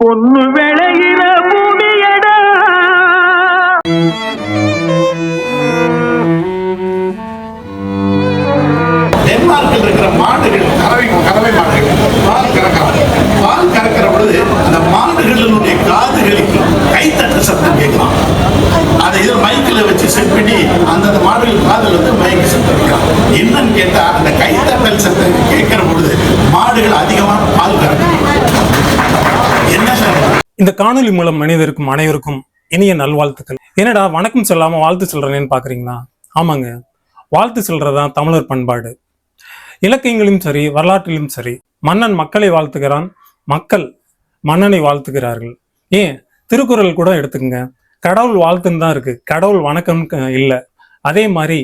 பொண்ணு விளையிற பூமியடா. டென்மார்க்கில் இருக்கிற மாடுகள் கறவை மாடுகள் பால் கறக்கிறாங்க. பால் கறக்கிற பொழுது அந்த மாடுகளினுடைய காதுகளுக்கு கைத்தட்டு சத்தம் கேட்கலாம். அதை இதில் மைக்கில் வச்சு செட் பண்ணி அந்தந்த மாடுகள் காதில் வந்து மைக்கு சத்தம் வைக்கலாம். என்னன்னு கேட்டா அந்த கைத்தட்டல் சத்தம் கேட்கிற பொழுது மாடுகள் அதிகமாக பால் கறக்கும். என்ன சார் இந்த காணொலி மூலம் மனிதருக்கும் அனைவருக்கும் இனிய நல்வாழ்த்துக்கள். என்னடா வணக்கம் சொல்லாம வாழ்த்து சொல்றேன்னு பாக்குறீங்களா? ஆமாங்க, வாழ்த்து சொல்றதுதான் தமிழர் பண்பாடு. இலக்கியங்களிலும் சரி, வரலாற்றிலும் சரி, மன்னன் மக்களை வாழ்த்துகிறான், மக்கள் மன்னனை வாழ்த்துகிறார்கள். ஏன் திருக்குறள் கூட எடுத்துக்கங்க, கடவுள் வாழ்த்துன்னு தான் இருக்கு, கடவுள் வணக்கம் இல்லை. அதே மாதிரி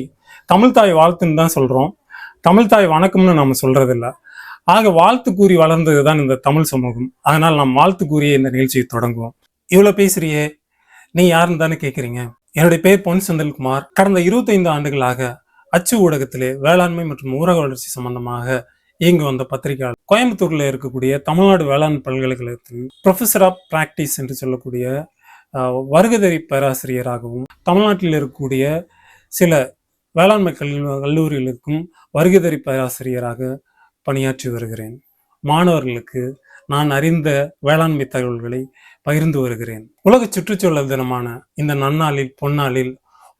தமிழ்தாய் வாழ்த்துன்னு தான் சொல்றோம், தமிழ்தாய் வணக்கம்னு நம்ம சொல்றது இல்லை. ஆக வாழ்த்து கூறி வளர்ந்தது தான் இந்த தமிழ் சமூகம். அதனால் நாம் வாழ்த்து கூறிய இந்த நிகழ்ச்சியை தொடங்குவோம். இவ்வளவு பேசுறியே, நீ யாருன்னு தானே கேட்குறீங்க. என்னுடைய பேர் பொன் செந்தில்குமார். கடந்த 25 ஆண்டுகளாக அச்சு ஊடகத்திலே வேளாண்மை மற்றும் ஊரக வளர்ச்சி சம்பந்தமாக இயங்கி வந்த பத்திரிகையாளர். கோயம்புத்தூர்ல இருக்கக்கூடிய தமிழ்நாடு வேளாண் பல்கலைக்கழகத்தின் ப்ரொஃபஸர் ஆஃப் பிராக்டிஸ் என்று சொல்லக்கூடிய வருகை பேராசிரியராகவும், தமிழ்நாட்டில் இருக்கக்கூடிய சில வேளாண்மை கல்லூரிகளுக்கும் வருகை பேராசிரியராக பணியாற்றி வருகிறேன். மாணவர்களுக்கு நான் அறிந்த வேளாண்மை தகவல்களை பகிர்ந்து வருகிறேன். உலக சுற்றுச்சூழல் தினமான இந்த நன்னாளில் பொன்னாளில்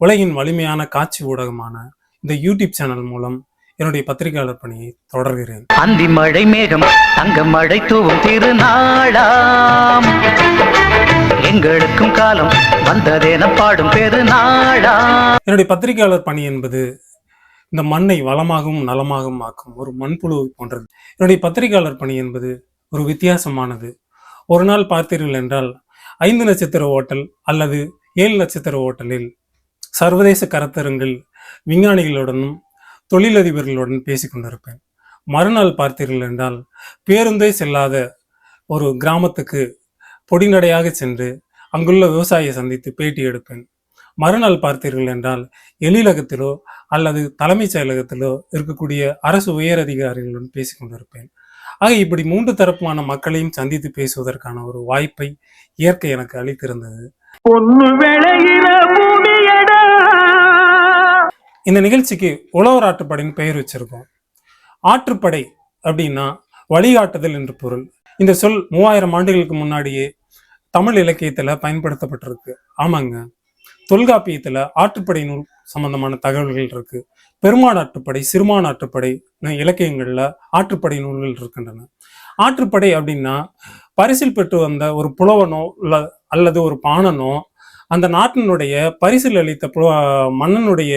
உலகின் வலிமையான காட்சி ஊடகமான இந்த யூடியூப் சேனல் மூலம் என்னுடைய பத்திரிகையாளர் பணியை தொடர்கிறேன். அந்தி மழை மேகம் தங்க மழை தூவும் திருநாளாம், எங்களுக்கும் காலம் வந்ததென பாடும் பெருநாளாம். என்னுடைய பத்திரிகையாளர் பணி என்பது இந்த மண்ணை வளமாகவும் நலமாகவும் ஆக்கும் ஒரு மண்புழுவை போன்றது. என்னுடைய பத்திரிகையாளர் பணி என்பது ஒரு வித்தியாசமானது. ஒரு நாள் பார்த்தீர்கள் என்றால் 5 நட்சத்திர ஓட்டல் அல்லது 7 நட்சத்திர ஓட்டலில் சர்வதேச கருத்தரங்கில் விஞ்ஞானிகளுடனும் தொழிலதிபர்களுடன் பேசிக்கொண்டிருப்பேன். மறுநாள் பார்த்தீர்கள் என்றால் பேருந்தே செல்லாத ஒரு கிராமத்துக்கு பொடிநடையாக சென்று அங்குள்ள விவசாயியை சந்தித்து பேட்டி எடுப்பேன். மறுநாள் பார்த்தீர்கள் என்றால் எழிலகத்திலோ அல்லது தலைமைச் செயலகத்திலோ இருக்கக்கூடிய அரசு உயர் அதிகாரிகளுடன் பேசிக்கொண்டிருப்பேன். ஆக இப்படி 3 தரப்பான மக்களையும் சந்தித்து பேசுவதற்கான ஒரு வாய்ப்பை இயற்கை எனக்கு அளித்திருந்தது. இந்த நிகழ்ச்சிக்கு உழவர் ஆற்றுப்படையின் பெயர் வச்சிருக்கோம். ஆற்றுப்படை அப்படின்னா வழிகாட்டுதல் என்று பொருள். இந்த சொல் 3000 ஆண்டுகளுக்கு முன்னாடியே தமிழ் இலக்கியத்துல பயன்படுத்தப்பட்டிருக்கு. ஆமாங்க, தொல்காப்பியத்துல ஆற்றுப்படை நூல் சம்பந்தமான தகவல்கள் இருக்கு. பெருமான் ஆற்றுப்படை, சிறுமான் ஆற்றுப்படை இலக்கியங்கள்ல ஆற்றுப்படை நூல்கள் இருக்கின்றன. ஆற்றுப்படை அப்படின்னா பரிசில் பெற்று வந்த ஒரு புலவனோ அல்லது ஒரு பாணனோ அந்த நாட்டினுடைய பரிசில் அளித்த மன்னனுடைய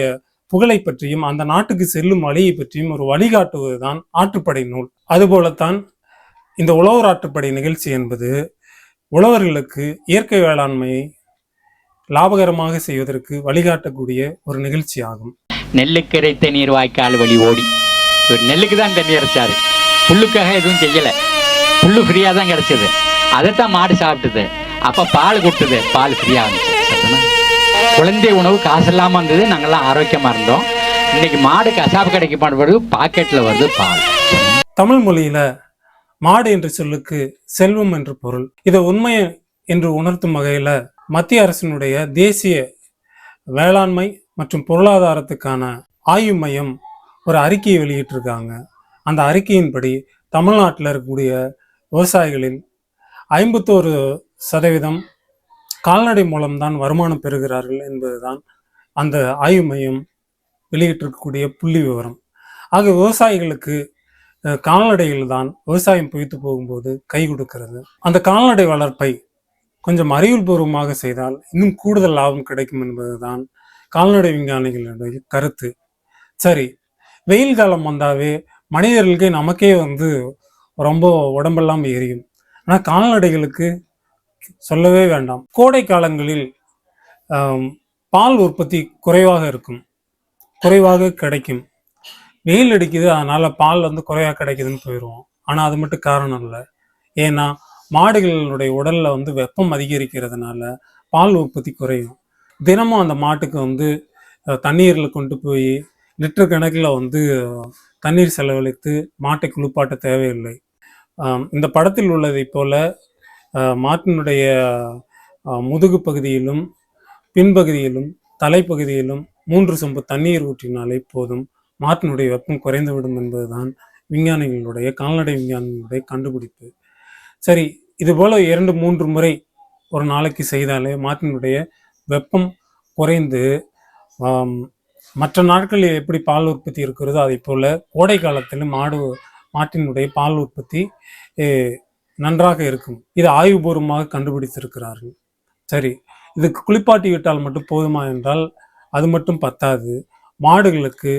புகழை பற்றியும் அந்த நாட்டுக்கு செல்லும் வழியை பற்றியும் ஒரு வழிகாட்டுவதுதான் ஆற்றுப்படை நூல். அதுபோலத்தான் இந்த உழவர் ஆற்றுப்படை நிகழ்ச்சி என்பது உழவர்களுக்கு இயற்கை வேளாண்மையை லாபகரமாக செய்வதற்கு வழிகாட்டக்கூடிய ஒரு நிகழ்ச்சி ஆகும். நெல்லுக்கு இறைத்த நீர் வாய்க்கால் வழி ஓடி, நெல்லுக்கு தான் தண்ணி இறைச்சாரு, புல்லுக்காக எதுவும் செய்யலை, புல்லு ஃப்ரீயாக தான் கிடைச்சது, அதைத்தான் மாடு சாப்பிட்டது. அப்போ பால் கொடுத்தது, பால் ஃப்ரீயாக இருந்துச்சு. குழந்தை உணவு காசு இல்லாமல் இருந்தது, நாங்கள்லாம் ஆரோக்கியமாக இருந்தோம். இன்னைக்கு மாடு கசாப்பு கடைக்கு பாடுபடுது, பாக்கெட்டில் வருது பால். தமிழ் மொழியில மாடு என்ற சொல்லுக்கு செல்வம் என்று பொருள். இதை உண்மை என்று உணர்த்தும் வகையில மத்திய அரசினுடைய தேசிய வேளாண்மை மற்றும் பொருளாதாரத்துக்கான ஆய்வு மையம் ஒரு அறிக்கையை வெளியிட்டிருக்காங்க. அந்த அறிக்கையின்படி தமிழ்நாட்டில் இருக்கக்கூடிய விவசாயிகளில் 51% கால்நடை மூலம்தான் வருமானம் பெறுகிறார்கள் என்பதுதான் அந்த ஆய்வு மையம் வெளியிட்டிருக்கக்கூடிய புள்ளி விவரம். ஆக விவசாயிகளுக்கு கால்நடைகள் தான் விவசாயம் பொய்த்து போகும்போது கை கொடுக்கிறது. அந்த கால்நடை வளர்ப்பை கொஞ்சம் அறிவியல் பூர்வமாக செய்தால் இன்னும் கூடுதல் லாபம் கிடைக்கும் என்பதுதான் கால்நடை விஞ்ஞானிகளுடைய கருத்து. சரி, வெயில் காலம் வந்தாவே மனிதர்களுக்கு நமக்கே ரொம்ப உடம்பெல்லாம் எரியும். ஆனால் கால்நடைகளுக்கு சொல்லவே வேண்டாம். கோடை காலங்களில் பால் உற்பத்தி குறைவாக இருக்கும், குறைவாக கிடைக்கும். வெயில் அடிக்குது, அதனால பால் குறைவாக கிடைக்குதுன்னு போயிடுவோம். ஆனால் அது மட்டும் காரணம் இல்லை. ஏன்னா மாடுகளுடைய உடல்ல வெப்பம் அதிகரிக்கிறதுனால பால் உற்பத்தி குறையும். தினமும் அந்த மாட்டுக்கு தண்ணீரில் கொண்டு போய் லிட்டர் கணக்கில் தண்ணீர் செலவழித்து மாட்டை குளிப்பாட்ட தேவையில்லை. இந்த படத்தில் உள்ளதை போல மாட்டினுடைய முதுகு பகுதியிலும் பின்பகுதியிலும் தலைப்பகுதியிலும் 3 சொம்பு தண்ணீர் ஊற்றினாலே போதும், மாட்டினுடைய வெப்பம் குறைந்துவிடும் என்பதுதான் விஞ்ஞானிகளுடைய கால்நடை விஞ்ஞானிகளுடைய கண்டுபிடிப்பு. சரி, இது போல 2-3 முறை ஒரு நாளைக்கு செய்தாலே மாட்டினுடைய வெப்பம் குறைந்து மற்ற நாட்களில் எப்படி பால் உற்பத்தி இருக்கிறதோ அதை போல கோடை காலத்தில் மாட்டினுடைய பால் உற்பத்தி நன்றாக இருக்கும். இது ஆய்வுபூர்வமாக கண்டுபிடித்திருக்கிறார்கள். சரி, இதுக்கு குளிப்பாட்டி விட்டால் மட்டும் போதுமா என்றால் அது மட்டும் பத்தாது. மாடுகளுக்கு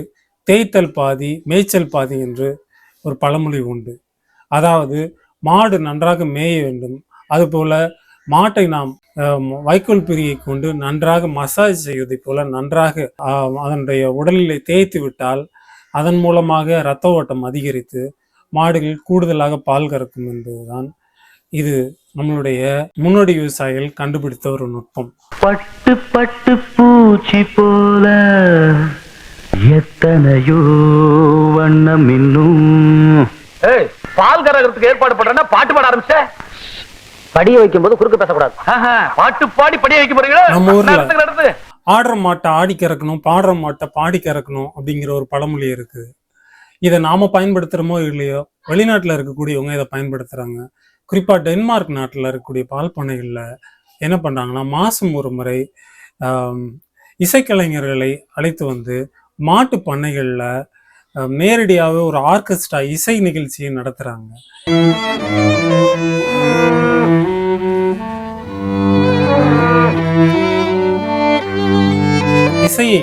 தேய்த்தல் பாதி மேய்ச்சல் பாதி என்று ஒரு பழமொழி உண்டு. அதாவது மாடு நன்றாக மேய வேண்டும், அதுபோல மாட்டை நாம் வைக்கோல் பிரியை கொண்டு நன்றாக மசாஜ் செய்வதை போல நன்றாக அதனுடைய உடலிலே தேய்த்து விட்டால் அதன் மூலமாக இரத்த ஓட்டம் அதிகரித்து மாடுகள் கூடுதலாக பால் கறக்கும் என்பதுதான் இது நம்மளுடைய முன்னோடி விவசாயிகள் கண்டுபிடித்த ஒரு நுட்பம். பட்டு பட்டு பூச்சி போல எத்தனையோ வண்ணம் இன்னும். பால் கறக்கிறதுக்கு ஏற்பாடு பண்றேன்னா பாட்டு பாட ஆரம்பிச்ச. படிய வைக்கும் போது குறுக்கு பேசக்கூடாது. பாட்டு பாடி படிய வைக்க போறீங்களா? நம்ம ஊர்ல ஆடுற மாட்டை ஆடி கறக்கணும், பாடுற மாட்டை பாடி கறக்கணும் அப்படிங்கிற ஒரு பழமொழி இருக்கு. இதை நாம பயன்படுத்துறோமோ இல்லையோ, வெளிநாட்டுல இருக்கக்கூடியவங்க இதை பயன்படுத்துறாங்க. குறிப்பா டென்மார்க் நாட்டுல இருக்கக்கூடிய பால் பண்ணைகள்ல என்ன பண்றாங்கன்னா, மாசம் ஒரு முறை இசைக்கலைஞர்களை அழைத்து வந்து மாட்டு பண்ணைகள்ல நேரடியாக ஒரு ஆர்கெஸ்ட்ரா இசை நிகழ்ச்சியை நடத்துறாங்க. இசையை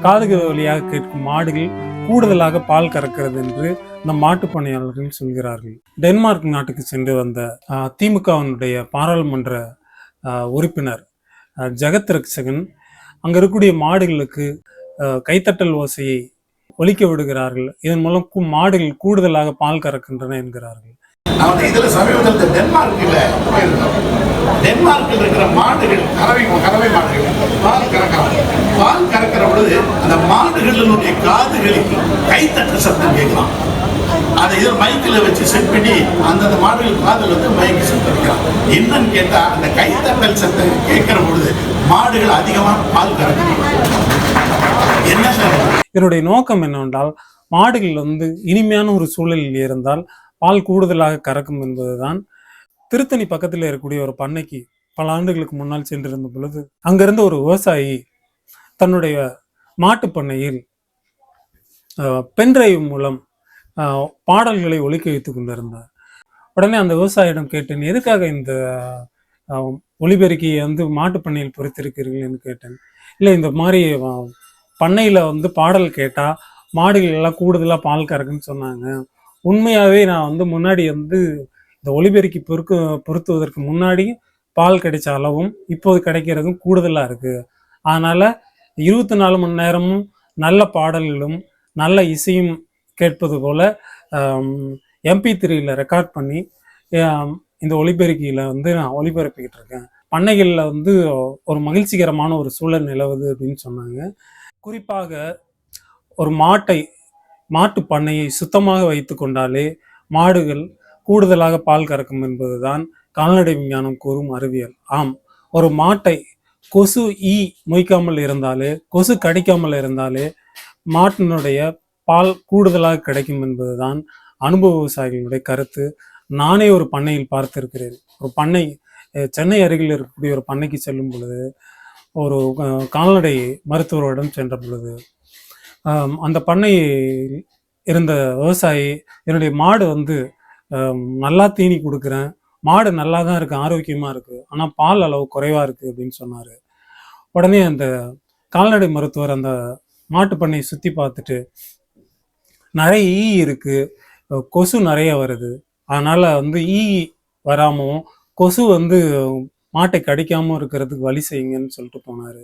காதுகள் வழியாக கேட்கும் மாடுகள் கூடுதலாக பால் கறக்கிறது என்று இந்த மாட்டு பண்ணையாளர்கள் சொல்கிறார்கள். டென்மார்க் நாட்டுக்கு சென்று வந்த திமுகவினுடைய பாராளுமன்ற உறுப்பினர் ஜெகத் ரக்ஷகன் அங்க இருக்கக்கூடிய மாடுகளுக்கு கைத்தட்டல் ஓசையை ஒலிக்க விடுகிறார்கள். இதன் மூலம் மாடுகள் கூடுதலாக பால் கறக்கின்றன என்கிறார்கள். இதுல சமீபத்தில் டென்மார்க்கில் இருக்கிற மாடுகள் கறவை மாடுகள் பால் கறக்கிற பொழுது அந்த மாடுகளினுடைய காதுகளுக்கு கைத்தட்டல் சத்தம் கேட்கலாம். அதை இதில் மைக்கில் வச்சு செட் பண்ணி அந்தந்த மாடுகள் காதில் வந்து மைக்கு சத்தம் வைக்கலாம். என்னன்னு கேட்டா அந்த கைத்தட்டல் சத்தம் கேட்கிற பொழுது மாடுகள் அதிகமாக பால் கறக்கும். என்ன இதனுடைய நோக்கம் என்னவென்றால், மாடுகள் வந்து இனிமையான ஒரு சூழலில் இருந்தால் பால் கூடுதலாக கறக்கும் என்பதுதான். திருத்தணி பக்கத்தில் இருக்கக்கூடிய ஒரு பண்ணைக்கு பல ஆண்டுகளுக்கு முன்னால் சென்றிருந்த பொழுது அங்கிருந்த ஒரு விவசாயி தன்னுடைய மாட்டு பண்ணையில் பென்டிரைவ் மூலம் பாடல்களை ஒலிக்க வைத்துக் கொண்டிருந்தார். உடனே அந்த விவசாயியிடம் கேட்டேன், எதுக்காக இந்த ஒலிபெருக்கியை வந்து மாட்டு பண்ணையில் பொறுத்திருக்கிறீர்கள் என்று கேட்டேன். இல்லை, இந்த மாதிரி பண்ணையில் வந்து பாடல் கேட்டால் மாடுகள் எல்லாம் கூடுதலாக பால் கறக்குன்னு சொன்னாங்க. உண்மையாகவே நான் வந்து முன்னாடி வந்து இந்த ஒலிபெருக்கி பொருத்துவதற்கு முன்னாடி பால் கிடைச்ச அளவும் இப்போது கிடைக்கிறதும் கூடுதலாக இருக்குது. அதனால் 24 மணி நேரமும் நல்ல பாடல்களும் நல்ல இசையும் கேட்பது போல் MP3 ரெக்கார்ட் பண்ணி இந்த ஒலிபெருக்கியில் வந்து நான் ஒலிபரப்பிக்கிட்டு இருக்கேன். பண்ணைகளில் வந்து ஒரு மகிழ்ச்சிகரமான ஒரு சூழல் நிலவுது அப்படின்னு சொன்னாங்க. குறிப்பாக ஒரு மாட்டு பண்ணையை சுத்தமாக வைத்து கொண்டாலே மாடுகள் கூடுதலாக பால் கறக்கும் என்பதுதான் கால்நடை விஞ்ஞானம் கூறும் அறிவியல். ஆம், ஒரு மாட்டை கொசு மொய்க்காமல் இருந்தாலே, கொசு கடிக்காமல் இருந்தாலே மாட்டினுடைய பால் கூடுதலாக கிடைக்கும் என்பதுதான் அனுபவ விவசாயிகளுடைய கருத்து. நானே ஒரு பண்ணையில் பார்த்திருக்கிறேன். ஒரு பண்ணை சென்னை அருகில் இருக்கக்கூடிய ஒரு பண்ணைக்கு செல்லும் பொழுது ஒரு கால்நடை மருத்துவரிடம் சென்ற பொழுது அந்த பண்ணையில் இருந்த விவசாயி, என்னுடைய மாடு வந்து நல்லா தீனி கொடுக்குறேன், மாடு நல்லா தான் இருக்குது, ஆரோக்கியமாக இருக்குது, ஆனால் பால் அளவு குறைவாக இருக்குது அப்படின்னு சொன்னார். உடனே அந்த கால்நடை மருத்துவர் அந்த மாட்டு பண்ணையை சுற்றி பார்த்துட்டு, நிறைய இருக்குது, கொசு நிறைய வருது, அதனால் வந்து வராமல் கொசு வந்து மாட்டை கடிக்காமல் இருக்கிறதுக்கு வழி செய்யுங்கன்னு சொல்லிட்டு போனார்.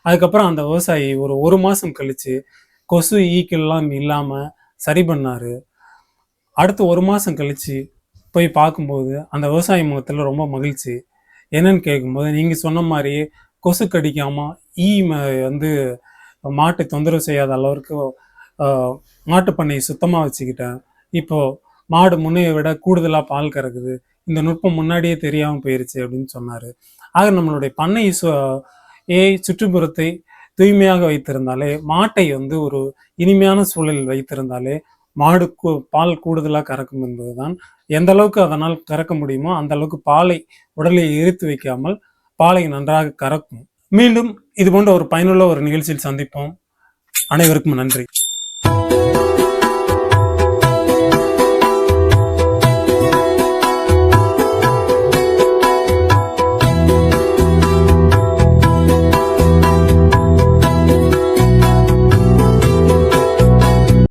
அதுக்கப்புறம் அந்த விவசாயி ஒரு மாதம் கழித்து கொசு ஈக்கெல்லாம் இல்லாமல் சரி பண்ணார். அடுத்து 1 மாதம் கழித்து போய் பார்க்கும்போது அந்த விவசாய முகத்தில் ரொம்ப மகிழ்ச்சி. என்னன்னு கேட்கும்போது, நீங்கள் சொன்ன மாதிரியே கொசு கடிக்காமல் வந்து மாட்டை தொந்தரவு செய்யாத அளவுக்கு மாட்டு பண்ணையை சுத்தமாக வச்சுக்கிட்டேன். இப்போது மாடு முன்னையை விட கூடுதலாக பால் கறக்குது. இந்த நுட்பம் முன்னாடியே தெரியாமல் போயிருச்சு அப்படின்னு சொன்னார். ஆக நம்மளுடைய பண்ணை சுற்றுப்புறத்தை தூய்மையாக வைத்திருந்தாலே, மாட்டை வந்து ஒரு இனிமையான சூழலில் வைத்திருந்தாலே மாடு பால் கூடுதலாக கறக்கும் என்பதுதான். எந்த அளவுக்கு அதனால் கறக்க முடியுமோ அந்த அளவுக்கு பாலை உடலில் எரித்து வைக்காமல் பாலை நன்றாக கறக்கும். மீண்டும் இது போன்ற ஒரு பயனுள்ள ஒரு நிகழ்ச்சியில் சந்திப்போம். அனைவருக்கும் நன்றி.